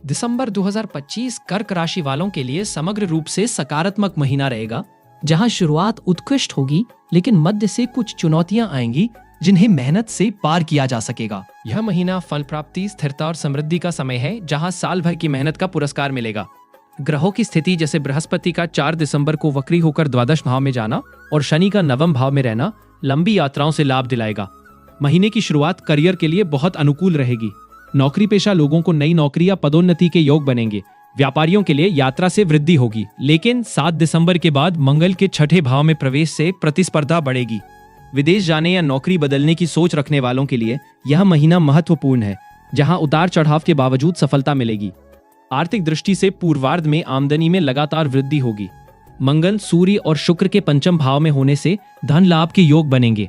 दिसंबर 2025 कर्क राशि वालों के लिए समग्र रूप से सकारात्मक महीना रहेगा, जहां शुरुआत उत्कृष्ट होगी, लेकिन मध्य से कुछ चुनौतियां आएंगी जिन्हें मेहनत से पार किया जा सकेगा। यह महीना फल प्राप्ति, स्थिरता और समृद्धि का समय है, जहां साल भर की मेहनत का पुरस्कार मिलेगा। ग्रहों की स्थिति जैसे बृहस्पति का 4 दिसंबर को वक्री होकर द्वादश भाव में जाना और शनि का नवम भाव में रहना लंबी यात्राओं से लाभ दिलाएगा। महीने की शुरुआत करियर के लिए बहुत अनुकूल रहेगी। नौकरी पेशा लोगों को नई नौकरी या पदोन्नति के योग बनेंगे। व्यापारियों के लिए यात्रा से वृद्धि होगी, लेकिन 7 दिसंबर के बाद मंगल के 6ठे भाव में प्रवेश से प्रतिस्पर्धा बढ़ेगी। विदेश जाने या नौकरी बदलने की सोच रखने वालों के लिए यह महीना महत्वपूर्ण है, जहां उतार चढ़ाव के बावजूद सफलता मिलेगी। आर्थिक दृष्टि से पूर्वार्ध में आमदनी में लगातार वृद्धि होगी। मंगल, सूर्य और शुक्र के पंचम भाव में होने से धन लाभ के योग बनेंगे।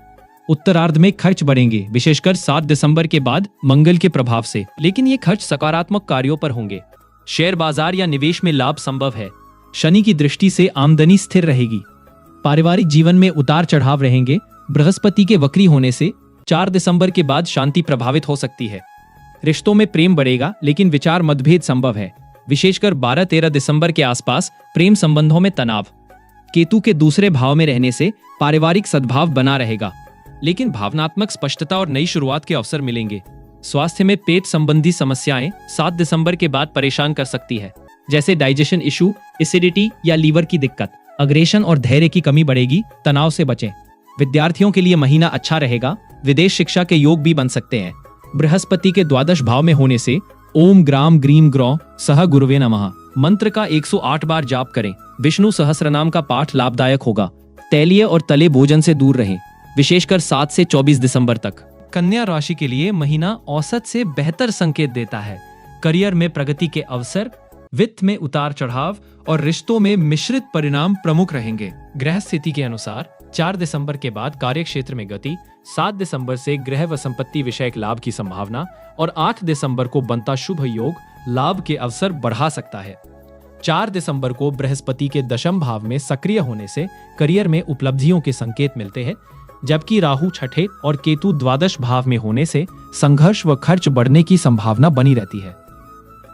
उत्तरार्ध में खर्च बढ़ेंगे, विशेषकर 7 दिसंबर के बाद मंगल के प्रभाव से, लेकिन ये खर्च सकारात्मक कार्यों पर होंगे। शेयर बाजार या निवेश में लाभ संभव है। शनि की दृष्टि से आमदनी स्थिर रहेगी। पारिवारिक जीवन में उतार चढ़ाव रहेंगे। बृहस्पति के वक्री होने से 4 दिसंबर के बाद शांति प्रभावित हो सकती है। रिश्तों में प्रेम बढ़ेगा, लेकिन विचार मतभेद संभव है, विशेषकर 12-13 दिसंबर के आसपास प्रेम संबंधों में तनाव। केतु के दूसरे भाव में रहने से पारिवारिक सद्भाव बना रहेगा, लेकिन भावनात्मक स्पष्टता और नई शुरुआत के अवसर मिलेंगे। स्वास्थ्य में पेट संबंधी समस्याएं 7 दिसंबर के बाद परेशान कर सकती है, जैसे डाइजेशन इशू, एसिडिटी या लीवर की दिक्कत। अग्रेशन और धैर्य की कमी बढ़ेगी, तनाव से बचें। विद्यार्थियों के लिए महीना अच्छा रहेगा। विदेश शिक्षा के योग भी बन सकते हैं। बृहस्पति के द्वादश भाव में होने से ओम ग्राम ग्रीम ग्रौ सह गुरुवे नमः मंत्र का 108 बार जाप करें। विष्णु सहस्रनाम का पाठ लाभदायक होगा। तैलीय और तले भोजन से दूर रहें, विशेषकर 7 से 24 दिसंबर तक। कन्या राशि के लिए महीना औसत से बेहतर संकेत देता है। करियर में प्रगति के अवसर, वित्त में उतार चढ़ाव और रिश्तों में मिश्रित परिणाम प्रमुख रहेंगे। ग्रह स्थिति के अनुसार 4 दिसंबर के बाद कार्य क्षेत्र में गति, 7 दिसंबर से गृह व संपत्ति विषयक लाभ की संभावना और 8 दिसंबर को बनता शुभ योग लाभ के अवसर बढ़ा सकता है। 4 दिसंबर को बृहस्पति के दशम भाव में सक्रिय होने से करियर में उपलब्धियों के संकेत मिलते हैं, जबकि राहु 6ठे और केतु द्वादश भाव में होने से संघर्ष व खर्च बढ़ने की संभावना बनी रहती है।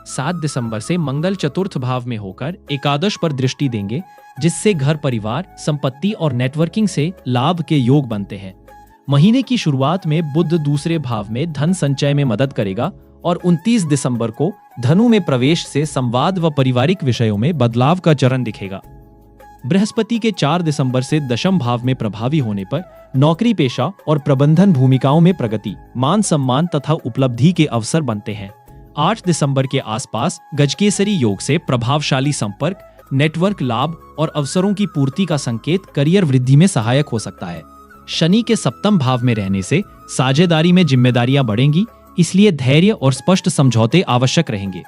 7 दिसंबर से मंगल चतुर्थ भाव में होकर एकादश पर दृष्टि देंगे, जिससे घर परिवार, संपत्ति और नेटवर्किंग से लाभ के योग बनते हैं। महीने की शुरुआत में बुध दूसरे भाव में धन संचय में मदद करेगा और 29 दिसंबर को धनु में प्रवेश से संवाद व पारिवारिक विषयों में बदलाव का चरण दिखेगा। बृहस्पति के 4 दिसंबर से दशम भाव में प्रभावी होने पर नौकरी पेशा और प्रबंधन भूमिकाओं में प्रगति, मान सम्मान तथा उपलब्धि के अवसर बनते हैं। 8 दिसंबर के आसपास गजकेसरी योग से प्रभावशाली संपर्क, नेटवर्क लाभ और अवसरों की पूर्ति का संकेत करियर वृद्धि में सहायक हो सकता है। शनि के सप्तम भाव में रहने से साझेदारी में जिम्मेदारियां बढ़ेंगी, इसलिए धैर्य और स्पष्ट समझौते आवश्यक रहेंगे।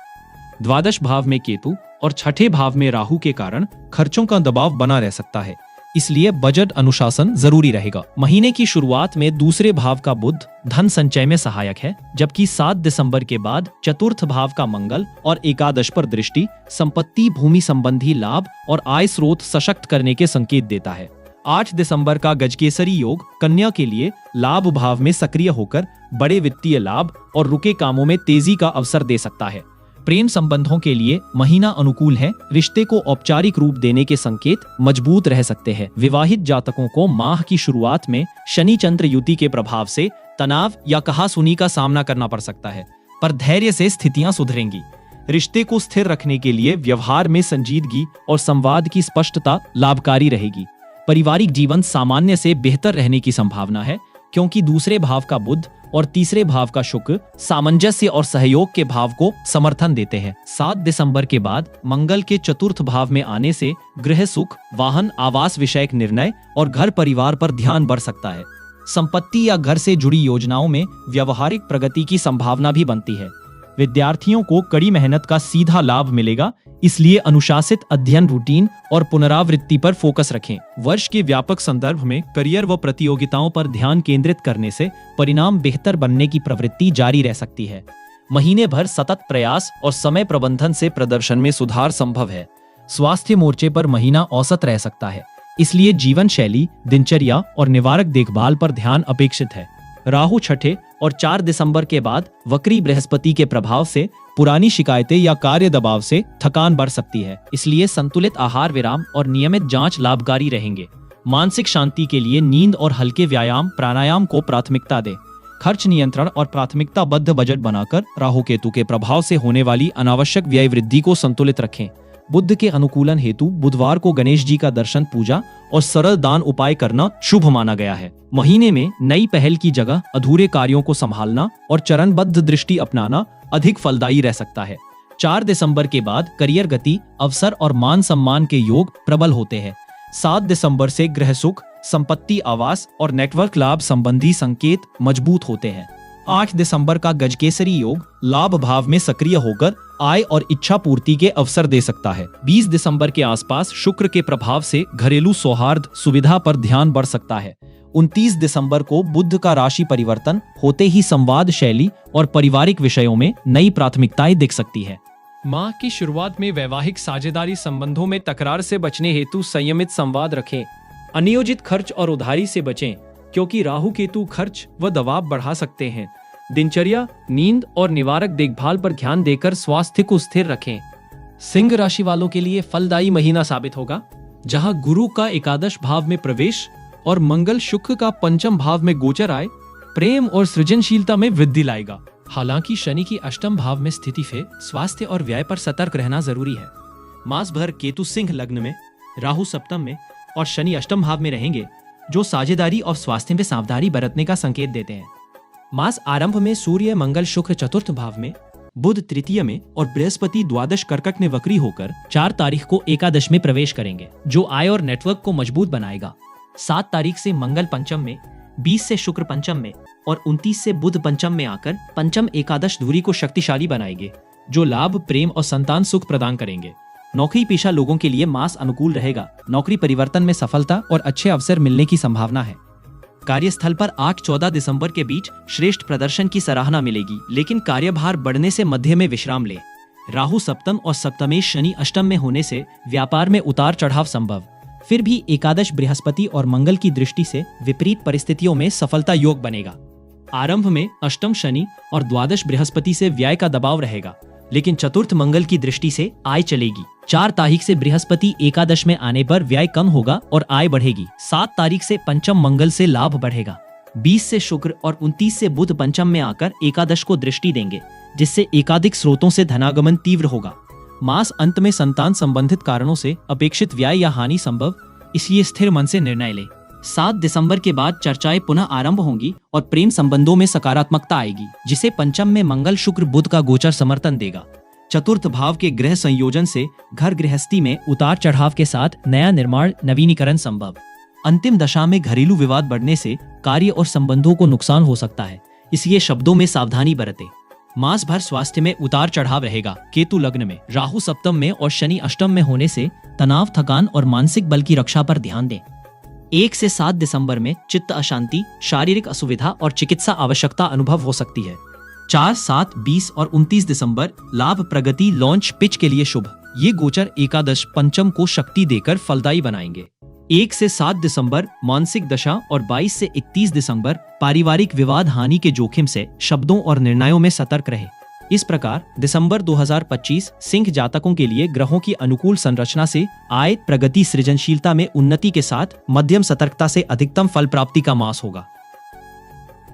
द्वादश भाव में केतु और 6ठे भाव में राहु के कारण खर्चों का दबाव बना रह सकता है, इसलिए बजट अनुशासन जरूरी रहेगा। महीने की शुरुआत में दूसरे भाव का बुध धन संचय में सहायक है, जबकि 7 दिसंबर के बाद चतुर्थ भाव का मंगल और एकादश पर दृष्टि संपत्ति, भूमि संबंधी लाभ और आय स्रोत सशक्त करने के संकेत देता है। 8 दिसंबर का गजकेसरी योग कन्या के लिए लाभ भाव में सक्रिय होकर बड़े वित्तीय लाभ और रुके कामों में तेजी का अवसर दे सकता है। प्रेम संबंधों के लिए महीना अनुकूल है। रिश्ते को औपचारिक रूप देने के संकेत मजबूत रह सकते हैं। विवाहित जातकों को माह की शुरुआत में शनि चंद्र युति के प्रभाव से तनाव या कहासुनी का सामना करना पड़ सकता है, पर धैर्य से स्थितियां सुधरेंगी। रिश्ते को स्थिर रखने के लिए व्यवहार में संजीदगी और संवाद की स्पष्टता लाभकारी रहेगी। पारिवारिक जीवन सामान्य से बेहतर रहने की संभावना है, क्योंकि दूसरे भाव का बुध और तीसरे भाव का शुक्र सामंजस्य और सहयोग के भाव को समर्थन देते हैं। 7 दिसंबर के बाद मंगल के चतुर्थ भाव में आने से गृह सुख, वाहन, आवास विषयक निर्णय और घर परिवार पर ध्यान बढ़ सकता है। संपत्ति या घर से जुड़ी योजनाओं में व्यवहारिक प्रगति की संभावना भी बनती है। विद्यार्थियों को कड़ी मेहनत का सीधा लाभ मिलेगा, इसलिए अनुशासित अध्ययन, रूटीन और पुनरावृत्ति पर फोकस रखें। वर्ष के व्यापक संदर्भ में करियर व प्रतियोगिताओं पर ध्यान केंद्रित करने से परिणाम बेहतर बनने की प्रवृत्ति जारी रह सकती है। महीने भर सतत प्रयास और समय प्रबंधन से प्रदर्शन में सुधार संभव है। स्वास्थ्य मोर्चे पर महीना औसत रह सकता है, इसलिए जीवन शैली, दिनचर्या और निवारक देखभाल पर ध्यान अपेक्षित है। राहु 6ठे और 4 दिसंबर के बाद वक्री बृहस्पति के प्रभाव से पुरानी शिकायतें या कार्य दबाव से थकान बढ़ सकती है। इसलिए संतुलित आहार विराम और नियमित जांच लाभकारी रहेंगे। मानसिक शांति के लिए नींद और हल्के व्यायाम प्राणायाम को प्राथमिकता दें। खर्च नियंत्रण और प्राथमिकताबद्ध बजट बनाकर राहु केतु के प्रभाव से होने वाली अनावश्यक व्यय वृद्धि को संतुलित रखें। बुद्ध के अनुकूलन हेतु बुधवार को गणेश जी का दर्शन पूजा और सरल दान उपाय करना शुभ माना गया है। महीने में नई पहल की जगह अधूरे कार्यों को संभालना और चरणबद्ध दृष्टि अपनाना अधिक फलदायी रह सकता है। 4 दिसंबर के बाद करियर गति, अवसर और मान सम्मान के योग प्रबल होते हैं। 7 दिसंबर से गृह सुख, संपत्ति, आवास और नेटवर्क लाभ संबंधी संकेत मजबूत होते हैं। 8 दिसंबर का गजकेसरी योग लाभ भाव में सक्रिय होकर आय और इच्छा पूर्ति के अवसर दे सकता है। 20 दिसंबर के आसपास शुक्र के प्रभाव से घरेलू सौहार्द सुविधा पर ध्यान बढ़ सकता है। 29 दिसंबर को बुध का राशि परिवर्तन होते ही संवाद शैली और पारिवारिक विषयों में नई प्राथमिकताएं दिख सकती है। माह की शुरुआत में वैवाहिक साझेदारी संबंधों में तकरार से बचने हेतु संयमित संवाद रखें। अनियोजित खर्च और उधारी से बचें, क्योंकि राहु केतु खर्च व दबाव बढ़ा सकते हैं। दिनचर्या, नींद और निवारक देखभाल पर ध्यान देकर स्वास्थ्य को स्थिर रखें। सिंह राशि वालों के लिए फलदायी महीना साबित होगा, जहां गुरु का एकादश भाव में प्रवेश और मंगल शुक्र का पंचम भाव में गोचर आए प्रेम और सृजनशीलता में वृद्धि लाएगा। हालांकि शनि की अष्टम भाव में स्थिति से स्वास्थ्य और व्यय पर सतर्क रहना जरूरी है। मास भर केतु सिंह लग्न में, राहु सप्तम में और शनि अष्टम भाव में रहेंगे, जो साझेदारी और स्वास्थ्य में सावधानी बरतने का संकेत देते हैं। मास आरंभ में सूर्य मंगल शुक्र चतुर्थ भाव में, बुध तृतीय में और बृहस्पति द्वादश कर्कट में वक्री होकर 4 तारीख को एकादश में प्रवेश करेंगे, जो आय और नेटवर्क को मजबूत बनाएगा। 7 तारीख से मंगल पंचम में, 20 से शुक्र पंचम में और 29 से बुध पंचम में आकर पंचम एकादश दूरी को शक्तिशाली बनाएंगे, जो लाभ, प्रेम और संतान सुख प्रदान करेंगे। नौकरी पेशा लोगों के लिए मास अनुकूल रहेगा। नौकरी परिवर्तन में सफलता और अच्छे अवसर मिलने की संभावना है। कार्यस्थल पर 8-14 दिसंबर के बीच श्रेष्ठ प्रदर्शन की सराहना मिलेगी, लेकिन कार्यभार बढ़ने से मध्य में विश्राम ले। राहु सप्तम और सप्तमेश शनि अष्टम में होने से व्यापार में उतार चढ़ाव संभव। फिर भी एकादश बृहस्पति और मंगल की दृष्टि से विपरीत परिस्थितियों में सफलता योग बनेगा। आरंभ में अष्टम शनि और द्वादश बृहस्पति से व्यय का दबाव रहेगा, लेकिन चतुर्थ मंगल की दृष्टि से आय चलेगी। 4 तारीख से बृहस्पति एकादश में आने पर व्यय कम होगा और आय बढ़ेगी। 7 तारीख से पंचम मंगल से लाभ बढ़ेगा। 20 से शुक्र और 29 से बुध पंचम में आकर एकादश को दृष्टि देंगे, जिससे एकाधिक स्रोतों से धनागमन तीव्र होगा। मास अंत में संतान संबंधित कारणों से अपेक्षित व्यय या हानि संभव, इसलिए स्थिर मन से निर्णय ले। 7 दिसंबर के बाद चर्चाएं पुनः आरंभ होंगी और प्रेम संबंधों में सकारात्मकता आएगी, जिसे पंचम में मंगल शुक्र बुध का गोचर समर्थन देगा। चतुर्थ भाव के ग्रह संयोजन से घर गृहस्थी में उतार चढ़ाव के साथ नया निर्माण नवीनीकरण संभव। अंतिम दशा में घरेलू विवाद बढ़ने से कार्य और संबंधों को नुकसान हो सकता है, इसलिए शब्दों में सावधानी बरतें। मास भर स्वास्थ्य में उतार चढ़ाव रहेगा। केतु लग्न में, राहु सप्तम में और शनि अष्टम में होने से तनाव, थकान और मानसिक बल की रक्षा पर ध्यान दें। 1 से 7 दिसंबर में चित्त अशांति, शारीरिक असुविधा और चिकित्सा आवश्यकता अनुभव हो सकती है। 4, 7, 20 और 29 दिसंबर लाभ, प्रगति, लॉन्च, पिच के लिए शुभ। ये गोचर एकादश पंचम को शक्ति देकर फलदायी बनाएंगे। 1 से 7 दिसंबर मानसिक दशा और 22 से 31 दिसंबर पारिवारिक विवाद हानि के जोखिम से शब्दों और निर्णयों में सतर्क रहे। इस प्रकार दिसंबर 2025 सिंह जातकों के लिए ग्रहों की अनुकूल संरचना से आय, प्रगति, सृजनशीलता में उन्नति के साथ मध्यम सतर्कता से अधिकतम फल प्राप्ति का मास होगा।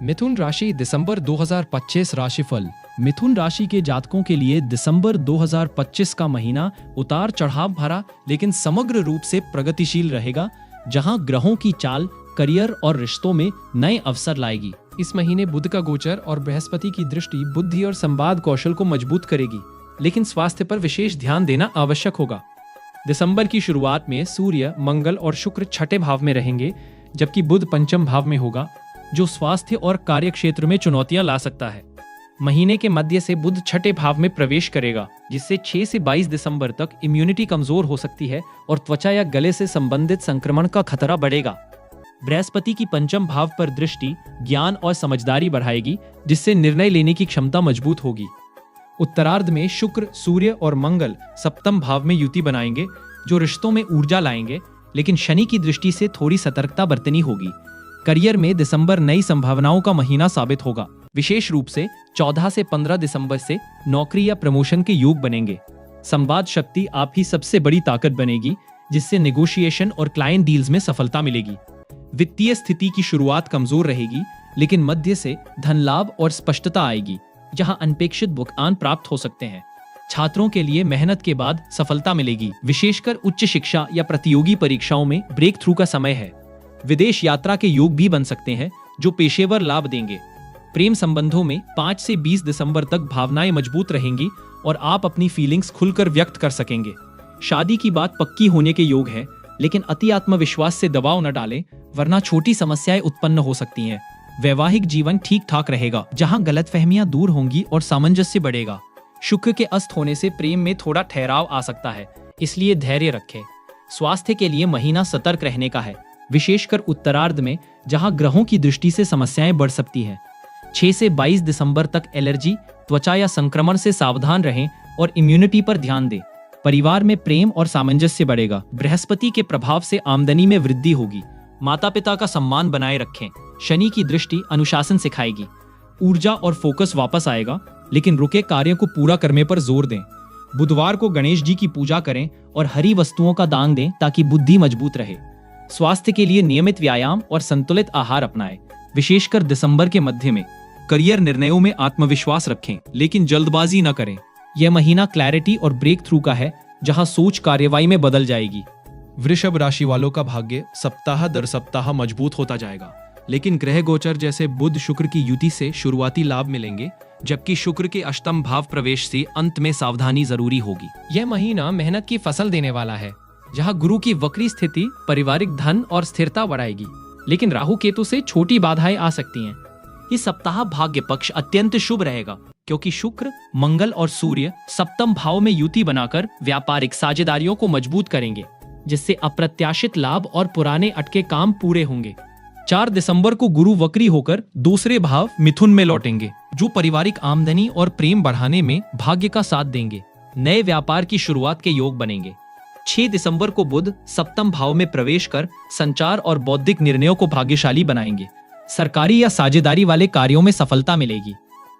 मिथुन राशि दिसंबर 2025 राशिफल। मिथुन राशि के जातकों के लिए दिसंबर 2025 का महीना उतार चढ़ाव भरा लेकिन समग्र रूप से प्रगतिशील रहेगा, जहां ग्रहों की चाल करियर और रिश्तों में नए अवसर लाएगी। इस महीने बुध का गोचर और बृहस्पति की दृष्टि बुद्धि और संवाद कौशल को मजबूत करेगी, लेकिन स्वास्थ्य पर विशेष ध्यान देना आवश्यक होगा। दिसंबर की शुरुआत में सूर्य, मंगल और शुक्र छठे भाव में रहेंगे, जबकि बुध पंचम भाव में होगा, जो स्वास्थ्य और कार्य क्षेत्र में चुनौतियां ला सकता है। महीने के मध्य से बुध छठे भाव में प्रवेश करेगा, जिससे 6 से 22 दिसंबर तक इम्यूनिटी कमजोर हो सकती है और त्वचा या गले से संबंधित संक्रमण का खतरा बढ़ेगा। बृहस्पति की पंचम भाव पर दृष्टि ज्ञान और समझदारी बढ़ाएगी, जिससे निर्णय लेने की क्षमता मजबूत होगी। उत्तरार्ध में शुक्र, सूर्य और मंगल सप्तम भाव में युति बनाएंगे, जो रिश्तों में ऊर्जा लाएंगे, लेकिन शनि की दृष्टि से थोड़ी सतर्कता बरतनी होगी। करियर में दिसंबर नई संभावनाओं का महीना साबित होगा। विशेष रूप से 14 से 15 दिसंबर से नौकरी या प्रमोशन के योग बनेंगे। संवाद शक्ति आप ही सबसे बड़ी ताकत बनेगी, जिससे नेगोशिएशन और क्लाइंट डील्स में सफलता मिलेगी। वित्तीय स्थिति की शुरुआत कमजोर रहेगी, लेकिन मध्य से धन लाभ और स्पष्टता आएगी, जहां अनपेक्षित भुगतान प्राप्त हो सकते हैं। छात्रों के लिए मेहनत के बाद सफलता मिलेगी, विशेषकर उच्च शिक्षा या प्रतियोगी परीक्षाओं में ब्रेक थ्रू का समय है। विदेश यात्रा के योग भी बन सकते हैं, जो पेशेवर लाभ देंगे। प्रेम संबंधों में 5 से 20 दिसंबर तक भावनाएं मजबूत रहेंगी और आप अपनी फीलिंग्स खुलकर व्यक्त कर सकेंगे। शादी की बात पक्की होने के योग है, लेकिन अति आत्मविश्वास से दबाव न डालें, वरना छोटी समस्याएं उत्पन्न हो सकती हैं। वैवाहिक जीवन ठीक ठाक रहेगा, जहां गलतफहमियां दूर होंगी और सामंजस्य बढ़ेगा। शुक्र के अस्त होने से प्रेम में थोड़ा ठहराव आ सकता है, इसलिए धैर्य रखें। स्वास्थ्य के लिए महीना सतर्क रहने का है, विशेषकर उत्तरार्ध में, जहां ग्रहों की दृष्टि से समस्याएं बढ़ सकती हैं। 6 से 22 दिसंबर तक एलर्जी, त्वचा या संक्रमण से सावधान रहें और इम्यूनिटी पर ध्यान दें। परिवार में प्रेम और सामंजस्य बढ़ेगा। बृहस्पति के प्रभाव से आमदनी में वृद्धि होगी। माता पिता का सम्मान बनाए रखें। शनि की दृष्टि अनुशासन सिखाएगी। ऊर्जा और फोकस वापस आएगा, लेकिन रुके कार्य को पूरा करने पर जोर दें। बुधवार को गणेश जी की पूजा करें और हरी वस्तुओं का दान दें, ताकि बुद्धि मजबूत रहे। स्वास्थ्य के लिए नियमित व्यायाम और संतुलित आहार अपनाएं, विशेषकर दिसंबर के मध्य में। करियर निर्णयों में आत्मविश्वास रखें, लेकिन जल्दबाजी न करें। यह महीना क्लैरिटी और ब्रेक थ्रू का है, जहां सोच कार्रवाई में बदल जाएगी। वृषभ राशि वालों का भाग्य सप्ताह दर सप्ताह मजबूत होता जाएगा, लेकिन ग्रह गोचर जैसे बुध शुक्र की युति से शुरुआती लाभ मिलेंगे, जबकि शुक्र के अष्टम भाव प्रवेश से अंत में सावधानी जरूरी होगी। यह महीना मेहनत की फसल देने वाला है, जहां गुरु की वक्री स्थिति पारिवारिक धन और स्थिरता बढ़ाएगी, लेकिन राहु केतु से छोटी बाधाएं आ सकती हैं। इस सप्ताह भाग्य पक्ष अत्यंत शुभ रहेगा, क्योंकि शुक्र, मंगल और सूर्य सप्तम भाव में युति बनाकर व्यापारिक साझेदारियों को मजबूत करेंगे, जिससे अप्रत्याशित लाभ और पुराने अटके काम पूरे होंगे। 4 दिसंबर को गुरु वक्री होकर दूसरे भाव मिथुन में लौटेंगे, जो पारिवारिक आमदनी और प्रेम बढ़ाने में भाग्य का साथ देंगे। नए व्यापार की शुरुआत के योग बनेंगे। 6 दिसंबर को बुध सप्तम भाव में प्रवेश कर संचार और बौद्धिक निर्णयों को भाग्यशाली बनाएंगे। सरकारी या साझेदारी वाले कार्यों में सफलता मिलेगी।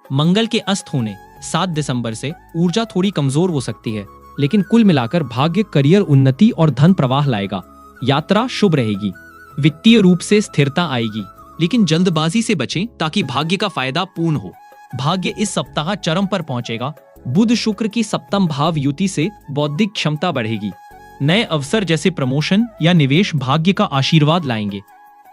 मंगल के अस्त होने 7 दिसंबर से ऊर्जा थोड़ी कमजोर हो सकती है, लेकिन कुल मिलाकर भाग्य करियर उन्नति और धन प्रवाह लाएगा। यात्रा शुभ रहेगी। वित्तीय रूप से स्थिरता आएगी, लेकिन जल्दबाजी से बचें, ताकि भाग्य का फायदा पूर्ण हो। भाग्य इस सप्ताह चरम पर पहुंचेगा। बुध शुक्र की सप्तम भाव युति से बौद्धिक क्षमता बढ़ेगी। नए अवसर जैसे प्रमोशन या निवेश भाग्य का आशीर्वाद लाएंगे।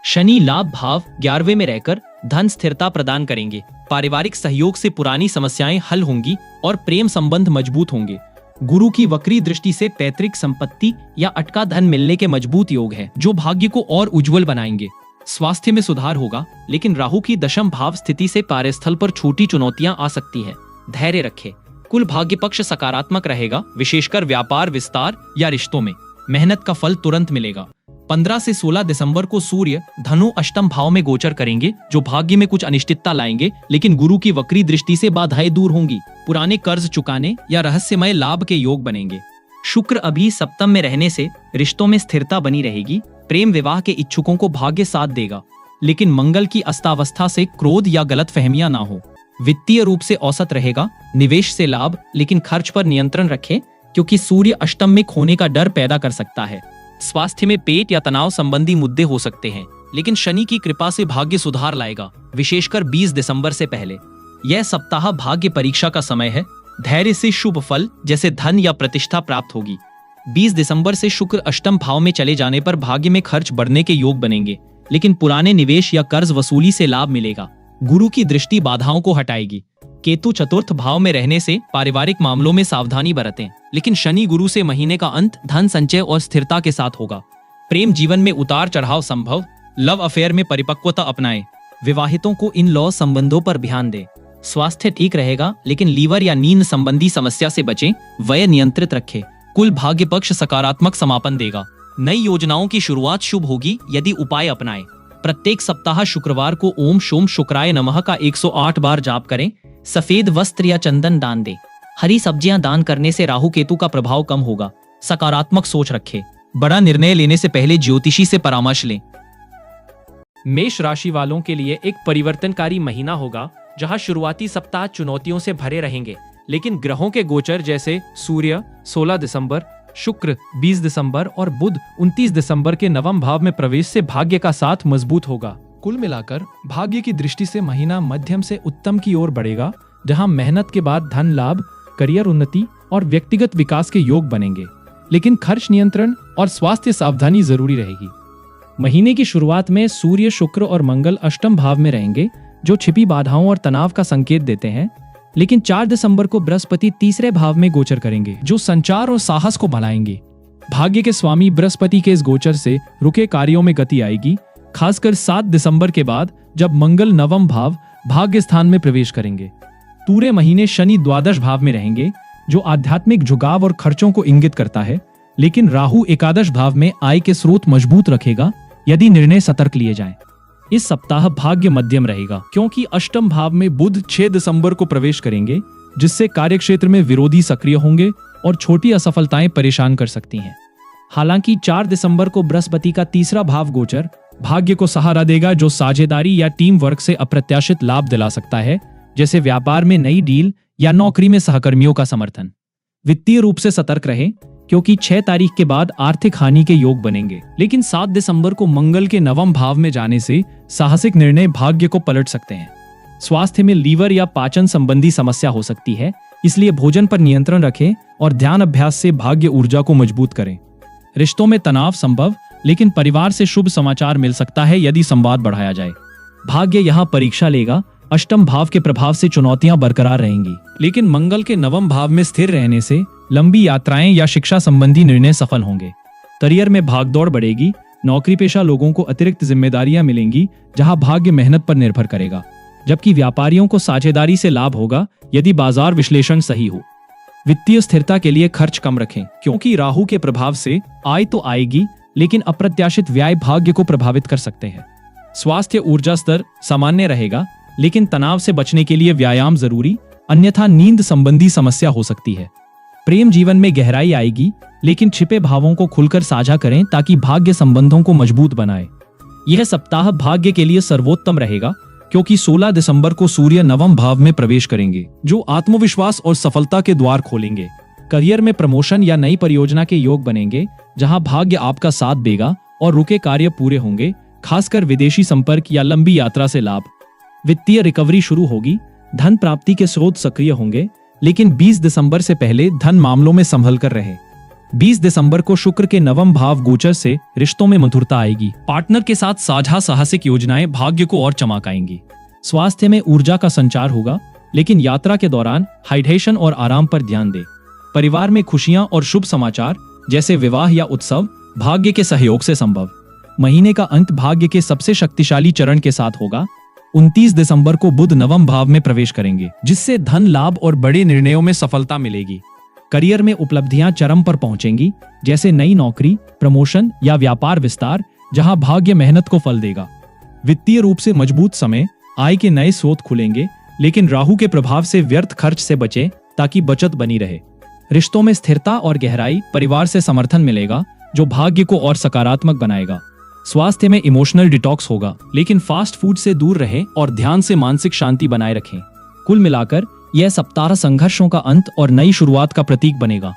शनि लाभ भाव 11वें में रहकर धन स्थिरता प्रदान करेंगे। पारिवारिक सहयोग से पुरानी समस्याएं हल होंगी और प्रेम संबंध मजबूत होंगे। गुरु की वक्री दृष्टि से पैतृक संपत्ति या अटका धन मिलने के मजबूत योग है, जो भाग्य को और उज्जवल बनाएंगे। स्वास्थ्य में सुधार होगा, लेकिन राहु की दशम भाव स्थिति से कार्यस्थल पर छोटी चुनौतियां आ सकती हैं। धैर्य रखें। कुल भाग्य पक्ष सकारात्मक रहेगा, विशेषकर व्यापार विस्तार या रिश्तों में। मेहनत का फल तुरंत मिलेगा। 15 से 16 दिसंबर को सूर्य धनु अष्टम भाव में गोचर करेंगे, जो भाग्य में कुछ अनिश्चितता लाएंगे, लेकिन गुरु की वक्री दृष्टि से बाधाएं दूर होंगी। पुराने कर्ज चुकाने या रहस्यमय लाभ के योग बनेंगे। शुक्र अभी सप्तम में रहने से रिश्तों में स्थिरता बनी रहेगी। प्रेम विवाह के इच्छुकों को भाग्य साथ देगा, लेकिन मंगल की अस्तावस्था से क्रोध या गलतफहमियां ना हो। वित्तीय रूप से औसत रहेगा। निवेश से लाभ, लेकिन खर्च पर नियंत्रण रखें, क्योंकि सूर्य अष्टम में खोने का डर पैदा कर सकता है। स्वास्थ्य में पेट या तनाव संबंधी मुद्दे हो सकते हैं, लेकिन शनि की कृपा से भाग्य सुधार लाएगा, विशेषकर 20 दिसंबर से पहले। यह सप्ताह भाग्य परीक्षा का समय है। धैर्य से शुभ फल जैसे धन या प्रतिष्ठा प्राप्त होगी। 20 दिसंबर से शुक्र अष्टम भाव में चले जाने पर भाग्य में खर्च बढ़ने के योग बनेंगे, लेकिन पुराने निवेश या कर्ज वसूली से लाभ मिलेगा। गुरु की दृष्टि बाधाओं को हटाएगी। केतु चतुर्थ भाव में रहने से पारिवारिक मामलों में सावधानी बरतें, लेकिन शनि गुरु से महीने का अंत धन संचय और स्थिरता के साथ होगा। प्रेम जीवन में उतार चढ़ाव संभव। लव अफेयर में परिपक्वता अपनाएं। विवाहितों को इन लॉ संबंधों पर ध्यान दें। स्वास्थ्य ठीक रहेगा, लेकिन लीवर या नींद संबंधी समस्या से बचें। व्यय नियंत्रित रखें। कुल भाग्य पक्ष सकारात्मक समापन देगा। नई योजनाओं की शुरुआत शुभ होगी यदि उपाय अपनाएं। प्रत्येक सप्ताह शुक्रवार को ओम शोम शुक्राय नमः का 108 बार जाप करें। सफेद वस्त्र या चंदन दान दें। हरी सब्जियां दान करने से राहु केतु का प्रभाव कम होगा। सकारात्मक सोच रखें। बड़ा निर्णय लेने से पहले ज्योतिषी से परामर्श लें। मेष राशि वालों के लिए एक परिवर्तनकारी महीना होगा, जहां शुरुआती सप्ताह चुनौतियों से भरे रहेंगे, लेकिन ग्रहों के गोचर जैसे सूर्य 16 दिसंबर, शुक्र 20 दिसंबर और बुध 29 दिसंबर के नवम भाव में प्रवेश से भाग्य का साथ मजबूत होगा। कुल मिलाकर भाग्य की दृष्टि से महीना मध्यम से उत्तम की ओर बढ़ेगा, जहां मेहनत के बाद धन लाभ, करियर उन्नति और व्यक्तिगत विकास के योग बनेंगे, लेकिन खर्च नियंत्रण और स्वास्थ्य सावधानी जरूरी रहेगी। महीने की शुरुआत में सूर्य, शुक्र और मंगल अष्टम भाव में रहेंगे, जो छिपी बाधाओं और तनाव का संकेत देते हैं। लेकिन 4 दिसंबर को बृहस्पति तीसरे भाव में गोचर करेंगे, जो संचार और साहस को बढ़ाएंगे। भाग्य के स्वामी बृहस्पति के इस गोचर से रुके कार्यों में गति आएगी, खासकर 7 दिसंबर के बाद, जब मंगल नवम भाव भाग्य स्थान में प्रवेश करेंगे। पूरे महीने शनि द्वादश भाव में रहेंगे, जो आध्यात्मिक झुकाव और खर्चों को इंगित करता है, लेकिन राहु एकादश भाव में आय के स्रोत मजबूत रखेगा यदि निर्णय सतर्क लिए जाएं। इस सप्ताह भाग्य मध्यम रहेगा, क्योंकि अष्टम भाव में बुध 6 दिसंबर को प्रवेश करेंगे, जिससे कार्यक्षेत्र में विरोधी सक्रिय होंगे और छोटी असफलताएं परेशान कर सकती हैं। हालांकि 4 दिसंबर को बृहस्पति का तीसरा भाव गोचर भाग्य को सहारा देगा, जो साझेदारी या टीम वर्क से अप्रत्याशित लाभ दिला सकता है, जैसे व्यापार में नई डील या नौकरी में सहकर्मियों का समर्थन। वित्तीय रूप से सतर्क रहें, क्योंकि 6 तारीख के बाद आर्थिक हानि के योग बनेंगे। लेकिन 7 दिसंबर को मंगल के नवम भाव में जाने से साहसिक निर्णय भाग्य को पलट सकते हैं। स्वास्थ्य में लीवर या पाचन संबंधी समस्या हो सकती है, इसलिए भोजन पर नियंत्रण रखें और ध्यान अभ्यास से भाग्य ऊर्जा को मजबूत करें। रिश्तों में तनाव संभव, लेकिन परिवार से शुभ समाचार मिल सकता है यदि संवाद बढ़ाया जाए। भाग्य यहाँ परीक्षा लेगा, अष्टम भाव के प्रभाव से चुनौतियां बरकरार रहेंगी, लेकिन मंगल के नवम भाव में स्थिर रहने से लंबी यात्राएं या शिक्षा संबंधी निर्णय सफल होंगे। करियर में भागदौड़ बढ़ेगी, नौकरी पेशा लोगों को अतिरिक्त जिम्मेदारियां मिलेंगी, जहां भाग्य मेहनत पर निर्भर करेगा, जबकि व्यापारियों को साझेदारी से लाभ होगा यदि बाजार विश्लेषण सही हो। वित्तीय स्थिरता के लिए खर्च कम रखें, क्योंकि राहु के प्रभाव से आय तो आएगी, लेकिन अप्रत्याशित व्यय भाग्य को प्रभावित कर सकते हैं। स्वास्थ्य ऊर्जा स्तर सामान्य रहेगा, लेकिन तनाव से बचने के लिए व्यायाम जरूरी, अन्यथा नींद संबंधी समस्या हो सकती है। प्रेम जीवन में गहराई आएगी, लेकिन छिपे भावों को खुलकर साझा करें ताकि भाग्य संबंधों को मजबूत बनाए। यह सप्ताह भाग्य के लिए सर्वोत्तम रहेगा, क्योंकि 16 दिसंबर को सूर्य नवम भाव में प्रवेश करेंगे, जो आत्मविश्वास और सफलता के द्वार खोलेंगे। करियर में प्रमोशन या नई परियोजना के योग बनेंगे, जहां भाग्य आपका साथ देगा और रुके कार्य पूरे होंगे, खासकर विदेशी संपर्क या लंबी यात्रा से लाभ। वित्तीय रिकवरी शुरू होगी, धन प्राप्ति के स्रोत सक्रिय होंगे, लेकिन 20 दिसंबर से पहले धन मामलों में संभल कर रहे। 20 दिसंबर को शुक्र के नवम भाव गोचर से रिश्तों में मधुरता आएगी। पार्टनर के साथ साझा साहसिक योजनाएं भाग्य को और चमकाएंगी। स्वास्थ्य में ऊर्जा का संचार होगा, लेकिन यात्रा के दौरान हाइड्रेशन और आराम पर ध्यान दें। परिवार में खुशियां और शुभ समाचार जैसे विवाह या उत्सव भाग्य के सहयोग से संभव। महीने का अंत भाग्य के सबसे शक्तिशाली चरण के साथ होगा। 29 दिसंबर को बुध नवम भाव में प्रवेश करेंगे, जिससे धन लाभ और बड़े निर्णयों में सफलता मिलेगी। करियर में उपलब्धियां चरम पर पहुंचेंगी, जैसे नई नौकरी, प्रमोशन या व्यापार विस्तार, जहां भाग्य मेहनत को फल देगा। वित्तीय रूप से मजबूत समय, आय के नए स्रोत खुलेंगे, लेकिन राहु के प्रभाव से व्यर्थ खर्च से बचें ताकि बचत बनी रहे। रिश्तों में स्थिरता और गहराई, परिवार से समर्थन मिलेगा, जो भाग्य को और सकारात्मक बनाएगा। स्वास्थ्य में इमोशनल डिटॉक्स होगा, लेकिन फास्ट फूड से दूर रहें और ध्यान से मानसिक शांति बनाए रखें। कुल मिलाकर यह सप्ताह संघर्षों का अंत और नई शुरुआत का प्रतीक बनेगा।